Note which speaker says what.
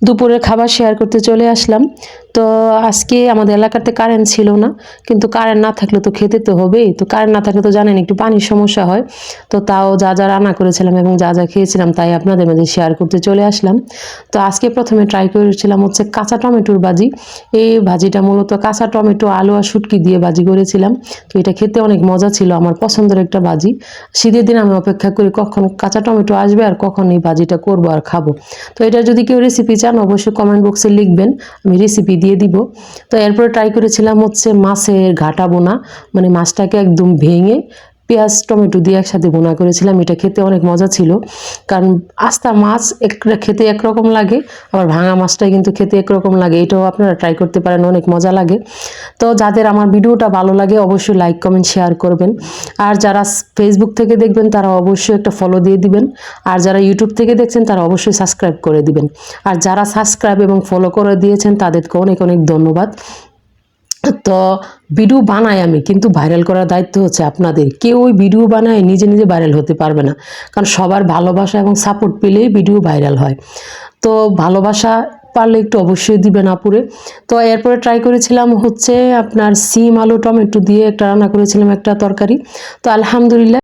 Speaker 1: দুপুরের খাবার শেয়ার করতে চলে আসলাম। তো আজকে আমাদের এলাকাতে কারেন্ট ছিল না, কিন্তু কারেন্ট না থাকলে তো খেতে তো হবেই। তো কারেন্ট না থাকলে তো জানেন একটু পানির সমস্যা হয়। তো তাও যা যা রান্না করেছিলাম এবং যা যা খেয়েছিলাম তাই আপনাদের মাঝে শেয়ার করতে চলে আসলাম। তো আজকে প্রথমে ট্রাই করেছিলাম হচ্ছে কাঁচা টমেটোর ভাজি। এই ভাজিটা মূলত কাঁচা টমেটো, আলু আর শুটকি দিয়ে ভাজি করেছিলাম। তো এটা খেতে অনেক মজা ছিল, আমার পছন্দের একটা ভাজি। শীতের দিন আমি অপেক্ষা করি কখন কাঁচা টমেটো আসবে আর কখন এই ভাজিটা করবো আর খাবো। তো এটা যদি কেউ রেসিপি চান অবশ্যই কমেন্ট বক্সে লিখবেন, আমি রেসিপি দিয়ে দিব। তো এরপরে ট্রাই করেছিলাম হচ্ছে মাছের ঘাটা বোনা, মানে মাছটাকে একদম ভেঙে পেঁয়াজ টমেটো দিয়ে একসাথে বোনা করেছিলাম। এটা খেতে অনেক মজা ছিল, কারণ আস্তা মাছ একটা খেতে একরকম লাগে, আবার ভাঙা মাছটা কিন্তু খেতে একরকম লাগে। এটাও আপনারা ট্রাই করতে পারেন, অনেক মজা লাগে। তো যাদের আমার ভিডিওটা ভালো লাগে অবশ্যই লাইক কমেন্ট শেয়ার করবেন। আর যারা ফেসবুক থেকে দেখবেন তারা অবশ্যই একটা ফলো দিয়ে দিবেন। আর যারা ইউটিউব থেকে দেখছেন তারা অবশ্যই সাবস্ক্রাইব করে দিবেন। আর যারা সাবস্ক্রাইব এবং ফলো করে দিয়েছেন তাদেরকে অনেক অনেক ধন্যবাদ। তো ভিডিও বানাই আমি, কিন্তু ভাইরাল করার দায়িত্ব হচ্ছে আপনাদের। কেউ ওই ভিডিও বানায় নিজে নিজে ভাইরাল হতে পারবে না, কারণ সবার ভালোবাসা এবং সাপোর্ট পেলেই ভিডিও ভাইরাল হয়। তো ভালোবাসা পারলে একটু অবশ্যই দিবেন আপুরে। তো এরপরে ট্রাই করেছিলাম হচ্ছে আপনার সিম আলু টমেটো দিয়ে একটা রান্না করেছিলাম একটা তরকারি। তো আলহামদুলিল্লাহ